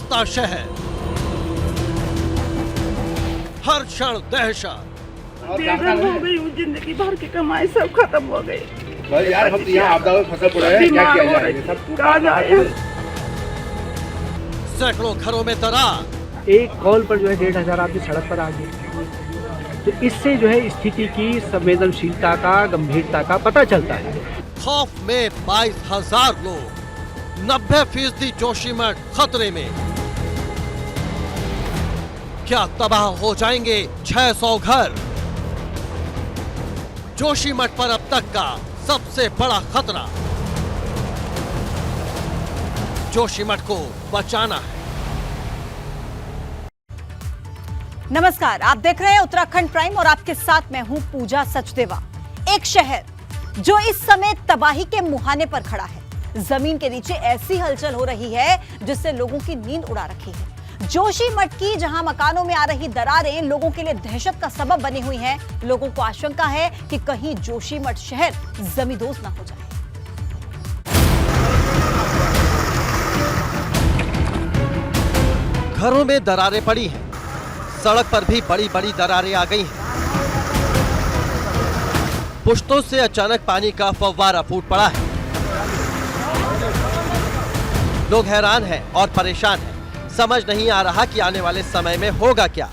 कांपता शहर, हर क्षण दहशत। बेघर हो गई हूँ, जिंदगी भर की कमाई सब खत्म हो गई। यार हम यहाँ आपदा में फंसे पड़े हैं, क्या किया जाए? सब कहाँ जाए? सैकड़ों घरों में दरार। एक कॉल पर जो है 1,500 आदमी सड़क पर आ गए। तो इससे जो है स्थिति की संवेदनशीलता का, गंभीरता का पता चलता है। खौफ में 22,000 लोग, 90% जोशीमठ खतरे में। क्या तबाह हो जाएंगे 600 घर? जोशीमठ पर अब तक का सबसे बड़ा खतरा। जोशीमठ को बचाना है। नमस्कार, आप देख रहे हैं उत्तराखंड प्राइम और आपके साथ मैं हूं पूजा सचदेवा। एक शहर जो इस समय तबाही के मुहाने पर खड़ा है। जमीन के नीचे ऐसी हलचल हो रही है जिससे लोगों की नींद उड़ा रखी है। जोशीमठ की जहां मकानों में आ रही दरारें लोगों के लिए दहशत का सबब बनी हुई हैं। लोगों को आशंका है कि कहीं जोशीमठ शहर जमींदोज ना हो जाए। घरों में दरारें पड़ी हैं, सड़क पर भी बड़ी बड़ी दरारें आ गई हैं। पुश्तों से अचानक पानी का फव्वारा फूट पड़ा है। लोग हैरान हैं और परेशान हैं। समझ नहीं आ रहा कि आने वाले समय में होगा क्या।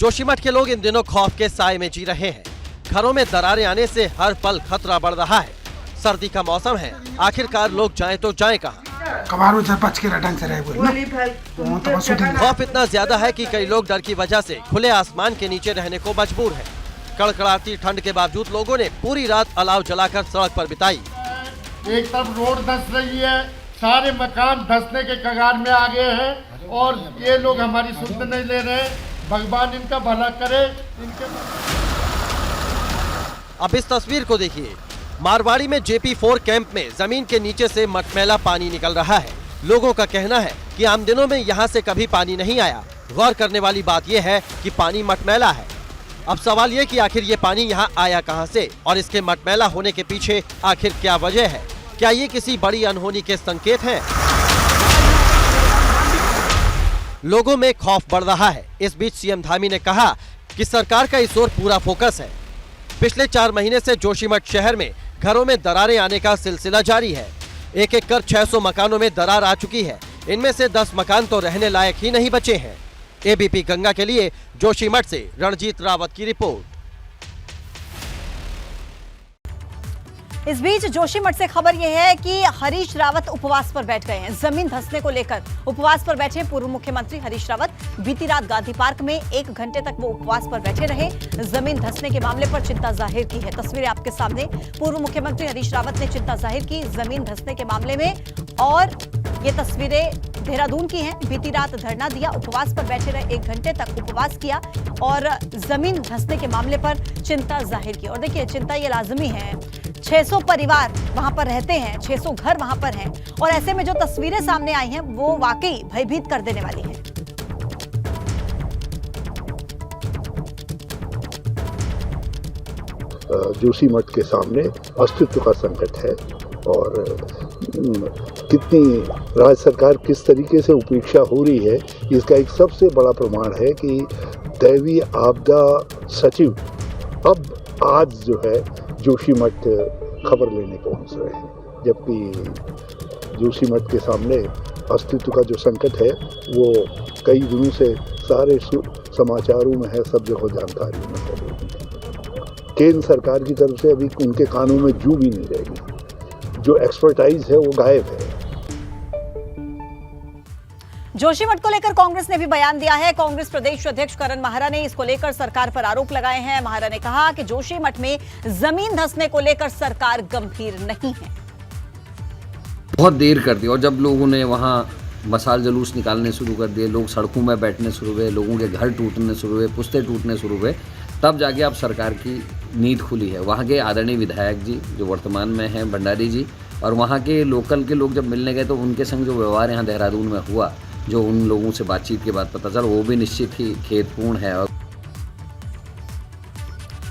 जोशीमठ के लोग इन दिनों खौफ के साए में जी रहे हैं। घरों में दरारें आने से हर पल खतरा बढ़ रहा है। सर्दी का मौसम है, आखिरकार लोग जाएं तो जाएं कहां? खौफ इतना ज्यादा है कि कई लोग डर की वजह से खुले आसमान के नीचे रहने को मजबूर हैं। कड़कड़ाती ठंड के बावजूद लोगों ने पूरी रात अलाव जलाकर सड़क पर बिताई। एक तरफ रोड धंस रही है, सारे मकान धंसने के कगार में आ गए हैं और ये लोग हमारी सुध नहीं ले रहे हैं। भगवान इनका भला करे। अब इस तस्वीर को देखिए। मारवाड़ी में JP4 कैंप में जमीन के नीचे से मटमैला पानी निकल रहा है। लोगों का कहना है कि आम दिनों में यहाँ से कभी पानी नहीं आया। गौर करने वाली बात यह है कि पानी मटमैला है। अब सवाल ये कि आखिर ये पानी यहाँ आया कहाँ से और इसके मटमैला होने के पीछे आखिर क्या वजह है? क्या ये किसी बड़ी अनहोनी के संकेत हैं? लोगों में खौफ बढ़ रहा है। इस बीच CM धामी ने कहा कि सरकार का इस ओर पूरा फोकस है। पिछले 4 महीने से जोशीमठ शहर में घरों में दरारें आने का सिलसिला जारी है। एक एक कर 600 मकानों में दरार आ चुकी है। इनमें से 10 मकान तो रहने लायक ही नहीं बचे हैं। ABP गंगा के लिए जोशीमठ से रणजीत रावत की रिपोर्ट। इस बीच जोशीमठ से खबर यह है कि हरीश रावत उपवास पर बैठ गए हैं। जमीन धंसने को लेकर उपवास पर बैठे पूर्व मुख्यमंत्री हरीश रावत बीती रात गांधी पार्क में 1 घंटे तक वो उपवास पर बैठे रहे। जमीन धंसने के मामले पर चिंता जाहिर की है। तस्वीरें आपके सामने। पूर्व मुख्यमंत्री हरीश रावत ने चिंता जाहिर की जमीन धंसने के मामले में और ये तस्वीरें देहरादून की हैं। बीती रात धरना दिया, उपवास पर बैठे रहे, 1 घंटे तक उपवास किया और जमीन धंसने के मामले पर चिंता जाहिर की। और देखिए, चिंता ये लाजमी है। 600 परिवार वहां पर रहते हैं, 600 घर वहां पर हैं और ऐसे में जो तस्वीरें सामने आई हैं वो वाकई भयभीत कर देने वाली हैं। जोशीमठ के सामने अस्तित्व का संकट है और कितनी राज्य सरकार किस तरीके से उपेक्षा हो रही है, इसका एक सबसे बड़ा प्रमाण है कि दैवीय आपदा सचिव अब आज जो है जोशीमठ खबर लेने पहुंच रहे हैं। जबकि जोशीमठ के सामने अस्तित्व का जो संकट है वो कई दिनों से सारे समाचारों में है, सब जगह जानकारी में है। केंद्र सरकार की तरफ से अभी उनके कानों में जू भी नहीं रहेगी। जो एक्सपर्टाइज है वो गायब है। जोशीमठ को लेकर कांग्रेस ने भी बयान दिया है। कांग्रेस प्रदेश अध्यक्ष करण माहरा ने इसको लेकर सरकार पर आरोप लगाए हैं। माहरा ने कहा कि जोशीमठ में जमीन धंसने को लेकर सरकार गंभीर नहीं है। बहुत देर कर दी और जब लोगों ने वहां मसाल जुलूस निकालने शुरू कर दिए, लोग सड़कों में बैठने शुरू हुए, लोगों के घर टूटने शुरू हुए, पुश्ते टूटने शुरू हुए, तब जाके अब सरकार की नींद खुली है। वहाँ के आदरणीय विधायक जी जो वर्तमान में हैं, भंडारी जी, और वहाँ के लोकल के लोग जब मिलने गए तो उनके संग जो व्यवहार यहाँ देहरादून में हुआ, जो उन लोगों से बातचीत के बाद पता चला, वो भी निश्चित ही खेदपूर्ण है।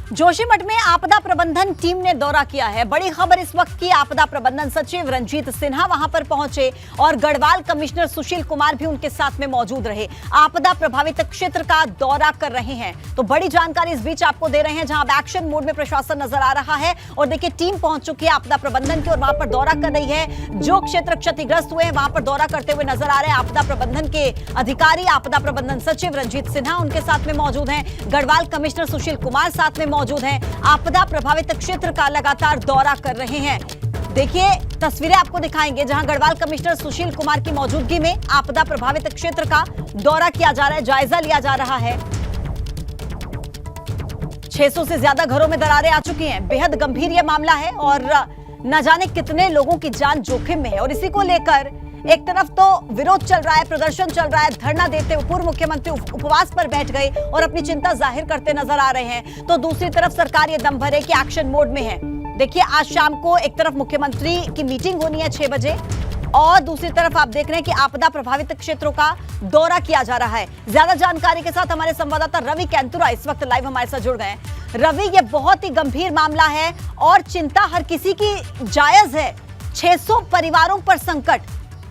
जोशीमठ में आपदा प्रबंधन टीम ने दौरा किया है। बड़ी खबर इस वक्त की, आपदा प्रबंधन सचिव रंजीत सिन्हा वहां पर पहुंचे और गढ़वाल कमिश्नर सुशील कुमार भी उनके साथ में मौजूद रहे। आपदा प्रभावित क्षेत्र का दौरा कर रहे हैं। तो बड़ी जानकारी इस बीच आपको दे रहे हैं, जहां अब एक्शन मोड में प्रशासन नजर आ रहा है और देखिए टीम पहुंच चुकी है आपदा प्रबंधन की और वहां पर दौरा कर रही है। जो क्षेत्र क्षतिग्रस्त हुए हैं वहां पर दौरा करते हुए नजर आ रहे हैं आपदा प्रबंधन के अधिकारी। आपदा प्रबंधन सचिव रंजीत सिन्हा उनके साथ में मौजूद हैं, गढ़वाल कमिश्नर सुशील कुमार साथ में मौजूद हैं। आपदा प्रभावित क्षेत्र का लगातार दौरा कर रहे हैं। देखिए तस्वीरें आपको दिखाएंगे, जहां गढ़वाल कमिश्नर सुशील कुमार की मौजूदगी में आपदा प्रभावित क्षेत्र का दौरा किया जा रहा है, जायजा लिया जा रहा है। 600 से ज्यादा घरों में दरारें आ चुकी हैं। बेहद गंभीर यह मामला है और न जाने कितने लोगों की जान जोखिम में है और इसी को लेकर एक तरफ तो विरोध चल रहा है, प्रदर्शन चल रहा है, धरना देते हुए पूर्व मुख्यमंत्री उपवास पर बैठ गए और अपनी चिंता जाहिर करते नजर आ रहे हैं। तो दूसरी तरफ सरकार ये दम भरे कि एक्शन मोड में है। देखिए आज शाम को एक तरफ मुख्यमंत्री की मीटिंग होनी है 6 बजे और दूसरी तरफ आप देख रहे हैं कि आपदा प्रभावित क्षेत्रों का दौरा किया जा रहा है। ज्यादा जानकारी के साथ हमारे संवाददाता रवि कैंतुरा इस वक्त लाइव हमारे साथ जुड़ गए हैं। रवि, ये बहुत ही गंभीर मामला है और चिंता हर किसी की जायज है। 600 परिवारों पर संकट,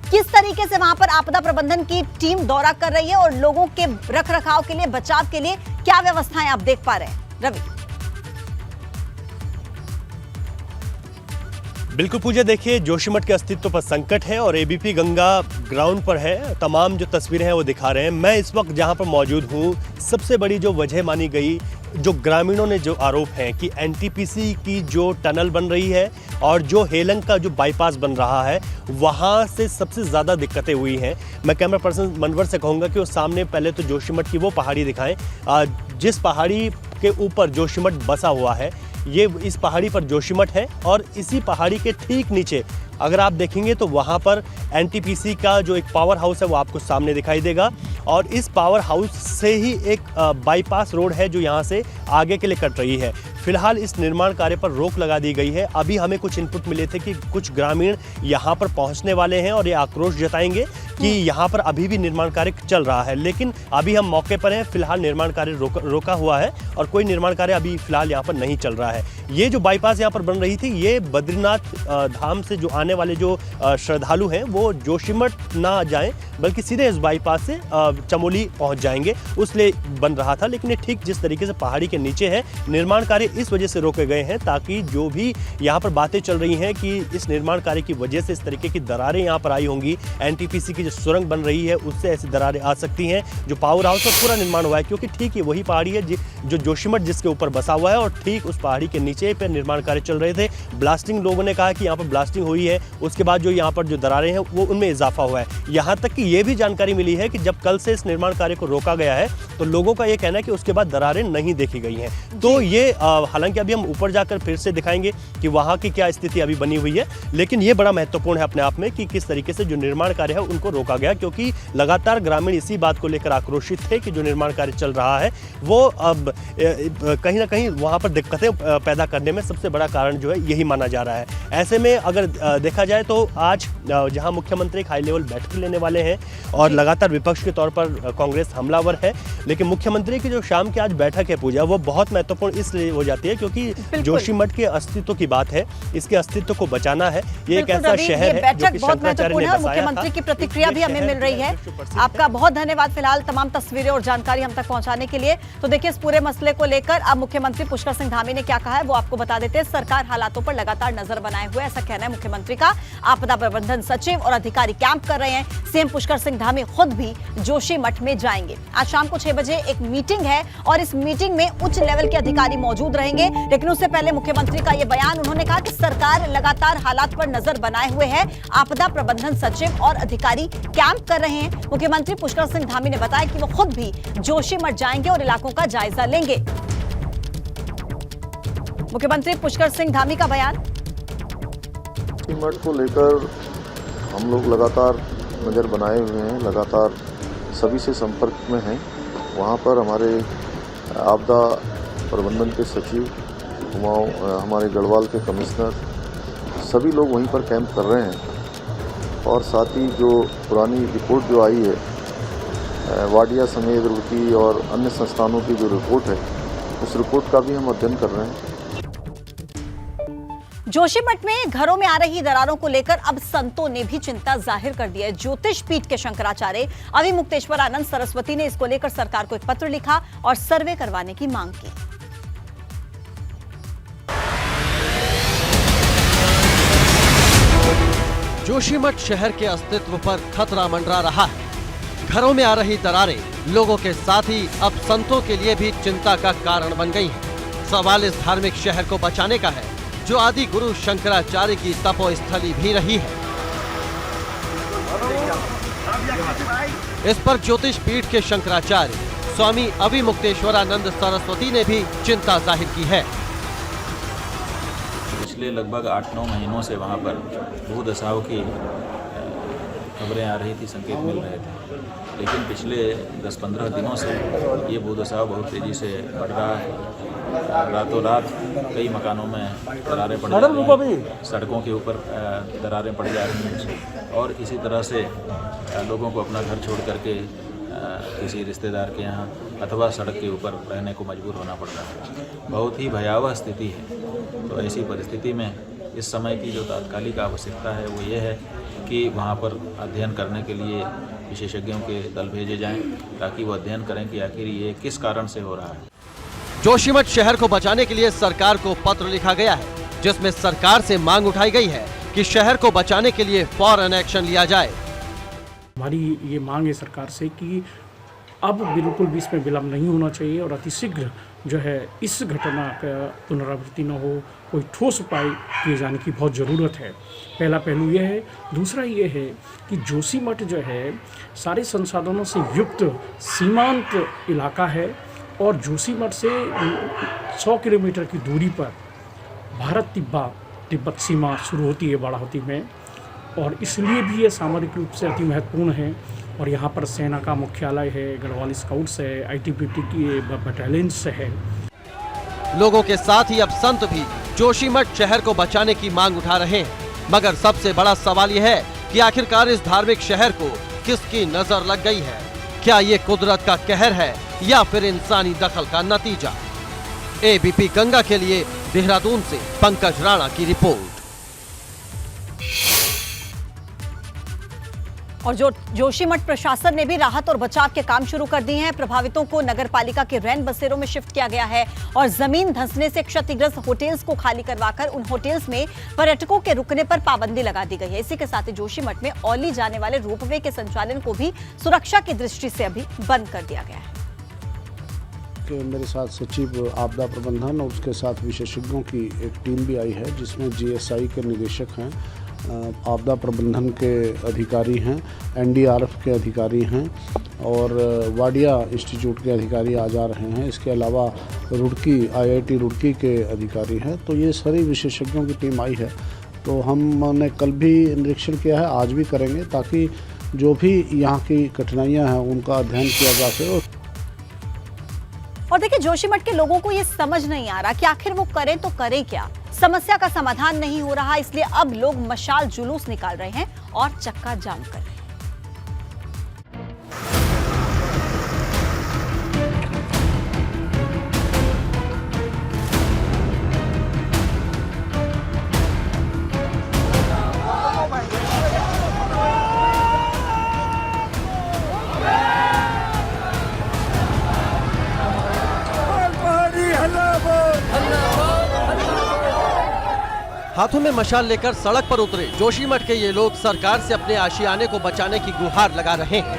किस तरीके से वहां पर आपदा प्रबंधन की टीम दौरा कर रही है और लोगों के रखरखाव के लिए, बचाव के लिए क्या व्यवस्थाएं आप देख पा रहे हैं? रवि। बिल्कुल पूजा, देखिए जोशीमठ के अस्तित्व पर संकट है और एबीपी गंगा ग्राउंड पर है। तमाम जो तस्वीरें हैं वो दिखा रहे हैं। मैं इस वक्त जहां पर मौजूद हूं, सबसे बड़ी जो वजह मानी गई, जो ग्रामीणों ने जो आरोप हैं कि एनटीपीसी की जो टनल बन रही है और जो हेलंग का जो बाईपास बन रहा है, वहाँ से सबसे ज़्यादा दिक्कतें हुई हैं। मैं कैमरा पर्सन मनवर से कहूँगा कि वो सामने पहले तो जोशीमठ की वो पहाड़ी दिखाएं, जिस पहाड़ी के ऊपर जोशीमठ बसा हुआ है। ये इस पहाड़ी पर जोशीमठ है और इसी पहाड़ी के ठीक नीचे अगर आप देखेंगे तो वहाँ पर एनटीपीसी का जो एक पावर हाउस है वो आपको सामने दिखाई देगा और इस पावर हाउस से ही एक बाईपास रोड है जो यहाँ से आगे के लिए कट रही है। फिलहाल इस निर्माण कार्य पर रोक लगा दी गई है। अभी हमें कुछ इनपुट मिले थे कि कुछ ग्रामीण यहाँ पर पहुँचने वाले हैं और ये आक्रोश जताएंगे कि यहाँ पर अभी भी निर्माण कार्य चल रहा है, लेकिन अभी हम मौके पर हैं। फिलहाल निर्माण कार्य रोका हुआ है और कोई निर्माण कार्य अभी फिलहाल यहाँ पर नहीं चल रहा है। ये जो बाईपास यहाँ पर बन रही थी, ये बद्रीनाथ धाम से जो आने वाले जो श्रद्धालु हैं वो जोशीमठ ना जाएं बल्कि सीधे इस बाईपास से चमोली पहुंच जाएंगे, उसलिए बन रहा था। लेकिन ये ठीक जिस तरीके से पहाड़ी के नीचे है, निर्माण कार्य इस वजह से रोके गए हैं ताकि जो भी यहाँ पर बातें चल रही हैं कि इस निर्माण कार्य की वजह से इस तरीके की दरारें यहाँ पर आई होंगी, एनटीपीसी की जो सुरंग बन रही है उससे ऐसी दरारें आ सकती हैं। जो पावर हाउस का पूरा निर्माण हुआ है, क्योंकि ठीक ये वही पहाड़ी है जो जोशीमठ जिसके ऊपर बसा हुआ है और ठीक उस पहाड़ी के नीचे पर निर्माण कार्य चल रहे थे। ब्लास्टिंग, लोगों ने कहा कि यहाँ पर ब्लास्टिंग हुई है, उसके बाद जो यहाँ पर जो दरारें हैं वो उनमें इजाफा हुआ है। यहाँ तक कि ये भी जानकारी मिली है कि जब कल से इस निर्माण कार्य को रोका गया है तो लोगों का ये कहना है कि उसके बाद दरारें नहीं देखी गई हैं। तो ये हालांकि अभी हम ऊपर जाकर फिर से दिखाएंगे कि वहाँ की क्या स्थिति अभी बनी हुई है, लेकिन ये बड़ा महत्वपूर्ण है अपने आप में कि किस तरीके से जो निर्माण कार्य है उनको रोका गया, क्योंकि लगातार ग्रामीण इसी बात को लेकर आक्रोशित थे कि जो निर्माण कार्य चल रहा है वो अब कहीं ना कहीं वहाँ पर दिक्कतें पैदा करने में सबसे बड़ा कारण जो है यही माना जा रहा है। ऐसे में अगर देखा जाए तो आज जहाँ मुख्यमंत्री एक हाई लेवल बैठक लेने वाले हैं और लगातार विपक्ष के तौर पर कांग्रेस हमलावर है, लेकिन मुख्यमंत्री की जो शाम की आज बैठक है पूजा, वो बहुत महत्वपूर्ण इसलिए हो जाती है क्योंकि जोशीमठ के अस्तित्व की बात है, इसके अस्तित्व को बचाना है। ये एक ऐसा शहर है जो कि शंकराचार्य ने बसाया था। मुख्यमंत्री की प्रतिक्रिया भी हमें मिल रही है। आपका बहुत धन्यवाद फिलहाल तमाम तस्वीरें और जानकारी हम तक पहुंचाने के लिए। तो देखिए इस पूरे मसले को लेकर अब मुख्यमंत्री पुष्कर सिंह धामी ने क्या कहा है वो आपको बता देते हैं। सरकार हालातों पर लगातार नजर बनाए हुए, ऐसा कहना है मुख्यमंत्री का। आपदा प्रबंधन सचिव और अधिकारी कैंप कर रहे हैं। सीएम पुष्कर सिंह धामी खुद भी जोशीमठ में जाएंगे। आज शाम को 6 बजे एक मीटिंग है और इस मीटिंग में उच्च लेवल के अधिकारी मौजूद रहेंगे, लेकिन उससे पहले मुख्यमंत्री का यह बयान, उन्होंने कहा कि सरकार लगातार हालात पर नजर बनाए हुए है। आपदा प्रबंधन सचिव और अधिकारी कैंप कर रहे हैं। मुख्यमंत्री पुष्कर सिंह धामी ने बताया कि वो खुद भी जोशीमठ जाएंगे और इलाकों का जायजा लेंगे। मुख्यमंत्री पुष्कर सिंह धामी का बयान। जोशीमठ को लेकर हम लोग लगातार नज़र बनाए हुए हैं, लगातार सभी से संपर्क में हैं। वहाँ पर हमारे आपदा प्रबंधन के सचिव, हमारे गढ़वाल के कमिश्नर, सभी लोग वहीं पर कैंप कर रहे हैं। और साथ ही जो पुरानी रिपोर्ट जो आई है वाडिया समेत रुड़की और अन्य संस्थानों की जो रिपोर्ट है उस रिपोर्ट का भी हम अध्ययन कर रहे हैं। जोशीमठ में घरों में आ रही दरारों को लेकर अब संतों ने भी चिंता जाहिर कर दी है। ज्योतिष पीठ के शंकराचार्य अविमुक्तेश्वरानंद सरस्वती ने इसको लेकर सरकार को एक पत्र लिखा और सर्वे करवाने की मांग की। जोशीमठ शहर के अस्तित्व पर खतरा मंडरा रहा है। घरों में आ रही दरारें लोगों के साथ ही अब संतों के लिए भी चिंता का कारण बन गई हैं। सवाल इस धार्मिक शहर को बचाने का है जो आदि गुरु शंकराचार्य की तपोस्थली भी रही है। इस पर ज्योतिष पीठ के शंकराचार्य स्वामी अविमुक्तेश्वरानंद सरस्वती ने भी चिंता जाहिर की है। पिछले लगभग 8-9 महीनों से वहाँ पर भूदशाओं की खबरें आ रही थी, संकेत मिल रहे थे, लेकिन पिछले 10-15 दिनों से ये भूदशाव बहुत तेज़ी से बढ़ रहा है। रातों रात कई मकानों में दरारें पड़ जा रही हैं, सड़कों के ऊपर दरारें पड़ जा रही हैं और इसी तरह से लोगों को अपना घर छोड़ करके किसी रिश्तेदार के यहाँ अथवा सड़क के ऊपर रहने को मजबूर होना पड़ रहा है। बहुत ही भयावह स्थिति है। तो ऐसी परिस्थिति में इस समय की जो तात्कालिक आवश्यकता है वो ये है कि वहाँ पर अध्ययन करने के लिए विशेषज्ञों के दल भेजे जाएं ताकि वो अध्ययन करें कि आखिर ये किस कारण से हो रहा है। जोशीमठ शहर को बचाने के लिए सरकार को पत्र लिखा गया है जिसमें सरकार से मांग उठाई गई है कि शहर को बचाने के लिए फौरन एक्शन लिया जाए। हमारी ये मांग है सरकार से कि अब बिल्कुल भी इसमें विलम्ब नहीं होना चाहिए और अतिशीघ्र जो है इस घटना का पुनरावृत्ति न हो, कोई ठोस उपाय किए जाने की बहुत ज़रूरत है। पहला पहलू ये है। दूसरा ये है कि जोशीमठ जो है सारे संसाधनों से युक्त सीमांत इलाका है और जोशीमठ से 100 किलोमीटर की दूरी पर भारत तिब्बत सीमा शुरू होती है बाड़ाहोती में और इसलिए भी ये सामरिक रूप से अति महत्वपूर्ण है। और यहाँ पर सेना का मुख्यालय है, गढ़वाल स्काउट्स है, आईटीबीपी की बटालियंस है। लोगों के साथ ही अब संत भी जोशीमठ शहर को बचाने की मांग उठा रहे हैं, मगर सबसे बड़ा सवाल यह है कि आखिरकार इस धार्मिक शहर को किसकी नजर लग गई है? क्या ये कुदरत का कहर है या फिर इंसानी दखल का नतीजा? एबीपी गंगा के लिए देहरादून से पंकज राणा की रिपोर्ट। और जोशीमठ प्रशासन ने भी राहत और बचाव के काम शुरू कर दिए हैं। प्रभावितों को नगर पालिका के रैन बसेरों में शिफ्ट किया गया है और जमीन धंसने से क्षतिग्रस्त होटल्स को खाली करवाकर उन होटल्स में पर्यटकों के रुकने पर पाबंदी लगा दी गई है। इसी के साथ ही जोशीमठ में औली जाने वाले रोपवे के संचालन को भी सुरक्षा की दृष्टि से अभी बंद कर दिया गया है। मेरे साथ सचिव आपदा प्रबंधन और उसके साथ विशेषज्ञों की एक टीम भी आई है जिसमें जीएसआई के निदेशक हैं, आपदा प्रबंधन के अधिकारी हैं, एनडीआरएफ के अधिकारी हैं और वाडिया इंस्टीट्यूट के अधिकारी आ जा रहे हैं। इसके अलावा रुड़की आईआईटी रुड़की के अधिकारी हैं। तो ये सारी विशेषज्ञों की टीम आई है। तो हमने कल भी निरीक्षण किया है, आज भी करेंगे ताकि जो भी यहाँ की कठिनाइयाँ हैं उनका अध्ययन किया जा सके। और देखिए जोशीमठ के लोगों को ये समझ नहीं आ रहा कि आखिर वो करें तो करें क्या। समस्या का समाधान नहीं हो रहा, इसलिए अब लोग मशाल जुलूस निकाल रहे हैं और चक्का जाम कर रहे हैं। हाथों में मशाल लेकर सड़क पर उतरे जोशीमठ के ये लोग सरकार से अपने आशियाने को बचाने की गुहार लगा रहे हैं।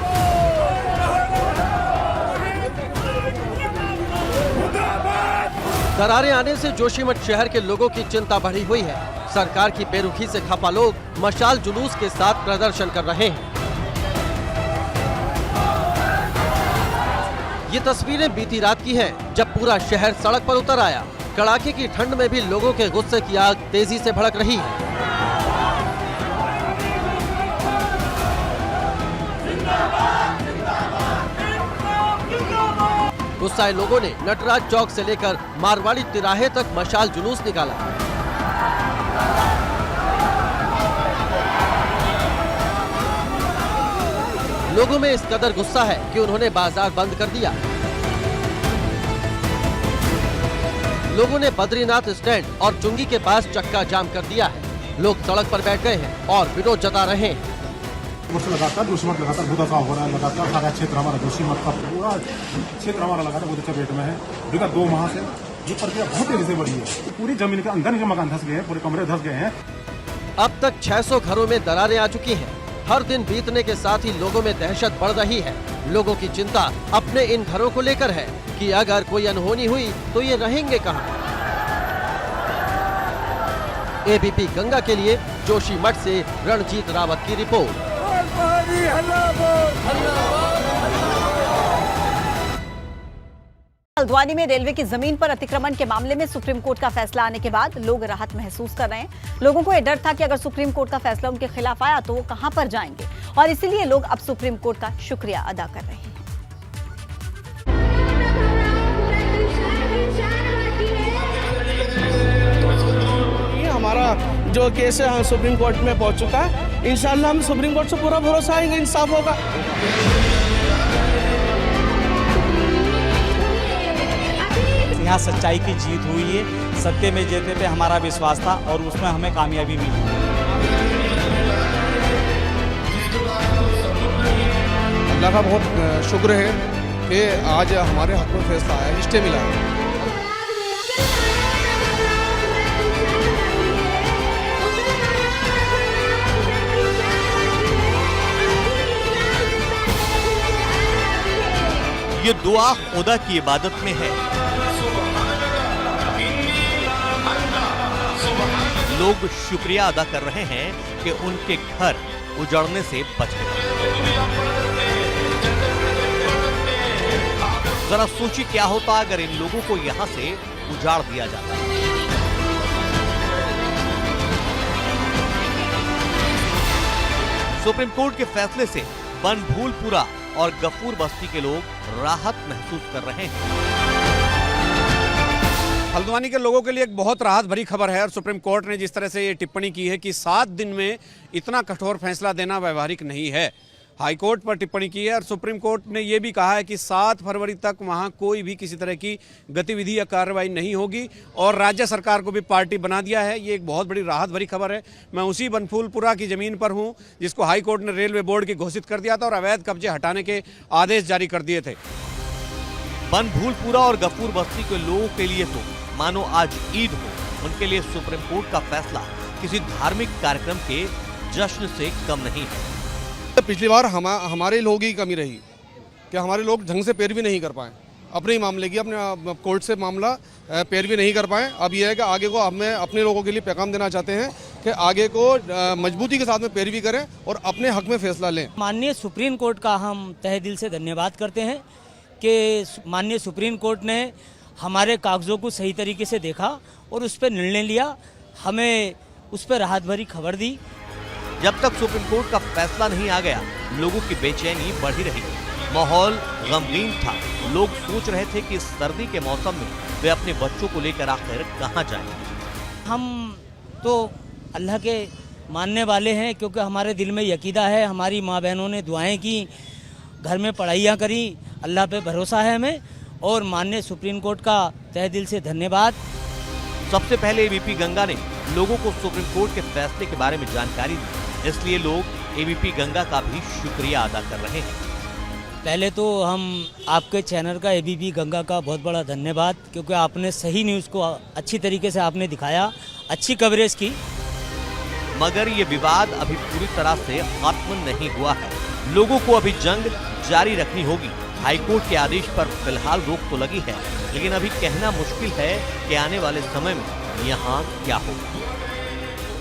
दरारें आने से जोशीमठ शहर के लोगों की चिंता बढ़ी हुई है। सरकार की बेरुखी से खफा लोग मशाल जुलूस के साथ प्रदर्शन कर रहे हैं। ये तस्वीरें बीती रात की हैं, जब पूरा शहर सड़क पर उतर आया। कड़ाके की ठंड में भी लोगों के गुस्से की आग तेजी से भड़क रही है। गुस्साए लोगों ने नटराज चौक से लेकर मारवाड़ी तिराहे तक मशाल जुलूस निकाला। लोगों में इस कदर गुस्सा है कि उन्होंने बाजार बंद कर दिया। लोगों ने बद्रीनाथ स्टैंड और चुंगी के पास चक्का जाम कर दिया है। लोग सड़क पर बैठ गए हैं और विरोध जता रहे हैं। लगातार जोशीमठ लगातार बहुत अच्छा हो रहा है। लगातार सारा क्षेत्र हमारा जोशीमठ का पूरा क्षेत्र हमारा लगातार बहुत अच्छा रेट में है। विगत 2 माह से ये प्रक्रिया बहुत तेजी से बढ़ी है। पूरी जमीन के अंदर के मकान धस गए हैं, पूरे कमरे धस गए हैं। अब तक 600 घरों में दरारें आ चुकी हैं। हर दिन बीतने के साथ ही लोगों में दहशत बढ़ रही है। लोगों की चिंता अपने इन घरों को लेकर है कि अगर कोई अनहोनी हुई तो ये रहेंगे कहाँ। एबीपी गंगा के लिए जोशीमठ से रणजीत रावत की रिपोर्ट। हल्द्वानी में रेलवे की जमीन पर अतिक्रमण के मामले में सुप्रीम कोर्ट का फैसला आने के बाद लोग राहत महसूस कर रहे हैं। लोगों को यह डर था कि अगर सुप्रीम कोर्ट का फैसला उनके खिलाफ आया तो वो कहां पर जाएंगे, और इसीलिए लोग अब सुप्रीम कोर्ट का शुक्रिया अदा कर रहे हैं। ये हमारा जो केस है सुप्रीम कोर्ट में पहुंच चुका है। इंशाल्लाह हम सुप्रीम कोर्ट से पूरा भरोसा आएंगे, इंसाफ होगा। यहाँ सच्चाई की जीत हुई है। सत्य में जीतने पे हमारा विश्वास था और उसमें हमें कामयाबी मिली। अल्लाह का बहुत शुक्र है कि आज हमारे हक में फैसला आया, स्टे मिला है। ये दुआ खुदा की इबादत में है। लोग शुक्रिया अदा कर रहे हैं कि उनके घर उजड़ने से बच गए। जरा सोचिए क्या होता अगर इन लोगों को यहां से उजाड़ दिया जाता। सुप्रीम कोर्ट के फैसले से बनभूलपुरा और गफूर बस्ती के लोग राहत महसूस कर रहे हैं। हल्द्वानी के लोगों के लिए एक बहुत राहत भरी खबर है और सुप्रीम कोर्ट ने जिस तरह से ये टिप्पणी की है कि 7 दिन में इतना कठोर फैसला देना व्यवहारिक नहीं है। हाई कोर्ट पर टिप्पणी की है और सुप्रीम कोर्ट ने ये भी कहा है कि 7 फरवरी तक वहाँ कोई भी किसी तरह की गतिविधि या कार्रवाई नहीं होगी और राज्य सरकार को भी पार्टी बना दिया है। ये एक बहुत बड़ी राहत भरी खबर है। मैं उसी बनभूलपुरा की ज़मीन पर हूँ जिसको हाई कोर्ट ने रेलवे बोर्ड की घोषित कर दिया था और अवैध कब्जे हटाने के आदेश जारी कर दिए थे। बनभूलपुरा और गफूर बस्ती के लोगों के लिए तो मानो आज ईद हो। उनके लिए सुप्रीम कोर्ट का फैसला किसी धार्मिक कार्यक्रम के जश्न से कम नहीं है। पिछली बार हमारे लोगों की कमी रही कि हमारे लोग ढंग से पैरवी नहीं कर पाए अपने ही मामले की, अपने कोर्ट से मामला पैरवी नहीं कर पाए। अब यह है कि आगे को हमें अपने लोगों के लिए पैगाम देना चाहते हैं कि आगे को मजबूती के साथ में पैरवी करें और अपने हक में फैसला लें। माननीय सुप्रीम कोर्ट का हम तहे दिल से धन्यवाद करते हैं कि माननीय सुप्रीम कोर्ट ने हमारे कागजों को सही तरीके से देखा और उस पर निर्णय लिया, हमें उस पर राहत भरी खबर दी। जब तक सुप्रीम कोर्ट का फैसला नहीं आ गया लोगों की बेचैनी बढ़ी रही। माहौल गमगीन था। लोग सोच रहे थे कि इस सर्दी के मौसम में वे अपने बच्चों को लेकर आखिर कहां जाएंगे। हम तो अल्लाह के मानने वाले हैं क्योंकि हमारे दिल में यकीदा है। हमारी माँ बहनों ने दुआएं की, घर में पढ़ाइयाँ करी, अल्लाह पे भरोसा है हमें और माननीय सुप्रीम कोर्ट का तहे दिल से धन्यवाद। सबसे पहले एबीपी गंगा ने लोगों को सुप्रीम कोर्ट के फैसले के बारे में जानकारी दी, इसलिए लोग एबीपी गंगा का भी शुक्रिया अदा कर रहे हैं। पहले तो हम आपके चैनल का एबीपी गंगा का बहुत बड़ा धन्यवाद, क्योंकि आपने सही न्यूज़ को अच्छी तरीके से आपने दिखाया, अच्छी कवरेज की। मगर ये विवाद अभी पूरी तरह से खत्म नहीं हुआ है। लोगों को अभी जंग जारी रखनी होगी। हाईकोर्ट के आदेश पर फिलहाल रोक तो लगी है, लेकिन अभी कहना मुश्किल है कि आने वाले समय में यहाँ क्या होगा।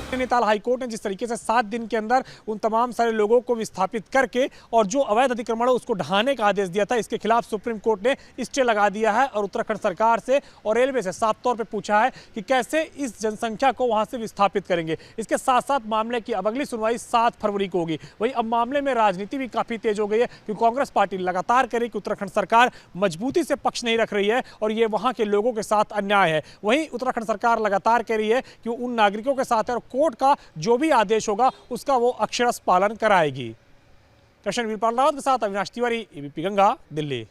नैनीताल हाईकोर्ट ने जिस तरीके से 7 दिन के अंदर उन तमाम सारे लोगों को विस्थापित करके और जो अवैध अतिक्रमण है उसको ढहाने का आदेश दिया था, इसके खिलाफ सुप्रीम कोर्ट ने स्टे लगा दिया है और उत्तराखंड सरकार से और रेलवे से साफ तौर पे पूछा है कि कैसे इस जनसंख्या को वहां से विस्थापित करेंगे। इसके साथ साथ मामले की अब अगली सुनवाई 7 फरवरी को होगी। वहीं अब मामले में राजनीति भी काफी तेज हो गई है क्योंकि कांग्रेस पार्टी लगातार कह रही कि उत्तराखंड सरकार मजबूती से पक्ष नहीं रख रही है और ये वहां के लोगों के साथ अन्याय है। वहीं उत्तराखंड सरकार लगातार कह रही है कि उन नागरिकों के साथ है और कोर्ट का जो भी आदेश होगा उसका वो अक्षरशः पालन कराएगी। कृष्ण वीरपाल रावत के साथ अविनाश तिवारी, एबीपी गंगा, दिल्ली।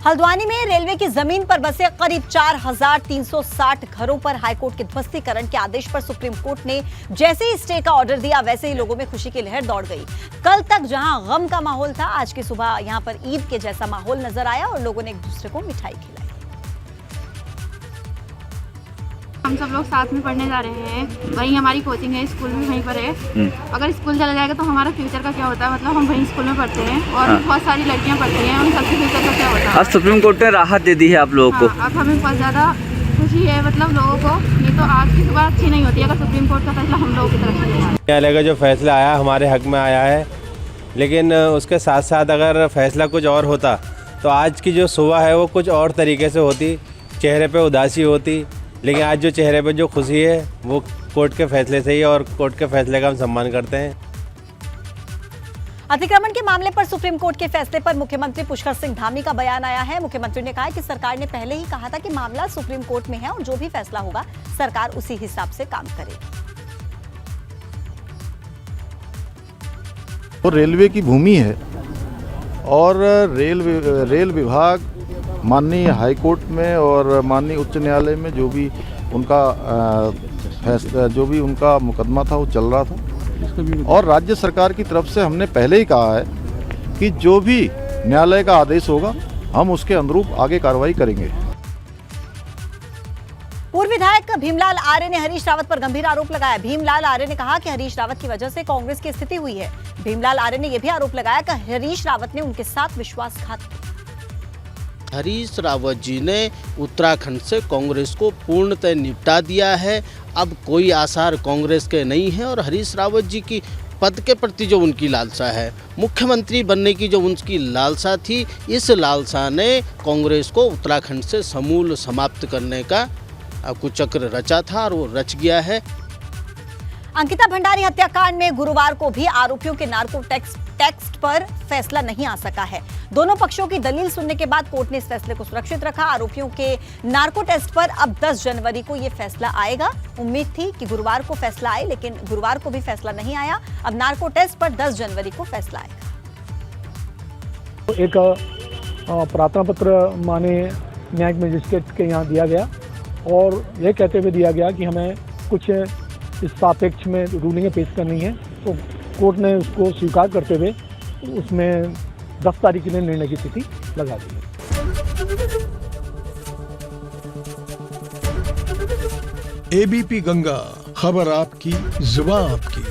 हल्द्वानी में रेलवे की जमीन पर बसे करीब 4,360 घरों पर हाईकोर्ट के ध्वस्तीकरण के आदेश पर सुप्रीम कोर्ट ने जैसे ही स्टे का ऑर्डर दिया, वैसे ही लोगों में खुशी की लहर दौड़ गई। कल तक जहां गम का माहौल था, आज की सुबह यहां पर ईद के जैसा माहौल नजर आया और लोगों ने एक दूसरे को मिठाई खिलाई। हम सब लोग साथ में पढ़ने जा रहे हैं, वहीं हमारी कोचिंग है, स्कूल भी वहीं पर है। अगर स्कूल चला जाएगा तो हमारा फ्यूचर का क्या होता है, मतलब हम वहीं स्कूल में पढ़ते हैं और बहुत सारी लड़कियां पढ़ती हैं, उन सबके फ्यूचर का क्या होता है। आज सुप्रीम कोर्ट ने राहत दे दी है आप लोगों को। अब हमें बहुत ज़्यादा खुशी है, मतलब लोगों को। नहीं तो आज की सुबह अच्छी नहीं होती अगर सुप्रीम कोर्ट का फैसला हम लोगों की तरफ से। न्यायालय का जो फैसला आया हमारे हक में आया है, लेकिन उसके साथ साथ अगर फैसला कुछ और होता तो आज की जो सुबह है वो कुछ और तरीके से होती, चेहरे पे उदासी होती। लेकिन आज जो चेहरे पे जो खुशी है वो कोर्ट के फैसले से ही, और कोर्ट के फैसले का हम सम्मान करते हैं। अतिक्रमण के मामले पर सुप्रीम कोर्ट के फैसले पर मुख्यमंत्री पुष्कर सिंह धामी का बयान आया है। मुख्यमंत्री ने कहा कि सरकार ने पहले ही कहा था कि मामला सुप्रीम कोर्ट में है और जो भी फैसला होगा सरकार उसी हिसाब से काम करेगी। तो रेलवे की भूमि है और रेल विभाग माननीय हाईकोर्ट में और माननीय उच्च न्यायालय में जो भी उनका फैसला, जो भी उनका मुकदमा था वो चल रहा था। और राज्य सरकार की तरफ से हमने पहले ही कहा है कि जो भी न्यायालय का आदेश होगा हम उसके अनुरूप आगे कार्रवाई करेंगे। पूर्व विधायक भीमलाल आर्य ने हरीश रावत पर गंभीर आरोप लगाया। भीमलाल आर्य ने कहा कि हरीश रावत की वजह से कांग्रेस की स्थिति हुई है। भीमलाल आर्य ने यह भी आरोप लगाया कि हरीश रावत ने उनके साथ विश्वासघात किया। हरीश रावत जी ने उत्तराखंड से कांग्रेस को पूर्णतः निपटा दिया है। अब कोई आसार कांग्रेस के नहीं है और हरीश रावत जी की पद के प्रति जो उनकी लालसा है, मुख्यमंत्री बनने की जो उनकी लालसा थी, इस लालसा ने कांग्रेस को उत्तराखंड से समूल समाप्त करने का कुचक्र रचा था और वो रच गया है। अंकिता भंडारी हत्याकांड में गुरुवार को भी आरोपियों के नार्को टेक्स्ट पर फैसला नहीं आ सका है। दोनों पक्षों की दलील सुनने के बाद कोर्ट ने इस फैसले को सुरक्षित रखा। आरोपियों के नार्को टेस्ट पर अब 10 जनवरी को यह फैसला आएगा। उम्मीद थी कि गुरुवार को फैसला आए, लेकिन गुरुवार को भी फैसला नहीं आया। अब नार्को टेस्ट पर 10 जनवरी को फैसला आएगा। एक प्रार्थना पत्र माननीय न्यायिक मजिस्ट्रेट के यहाँ दिया गया और यह कहते हुए दिया गया कि हमें कुछ इस सापेक्ष में रूलिंगें पेश करनी है, तो कोर्ट ने उसको स्वीकार करते हुए उसमें 10 तारीख के लिए निर्णय की तिथि लगा दी है। एबीपी गंगा, खबर आपकी, जुबान आपकी।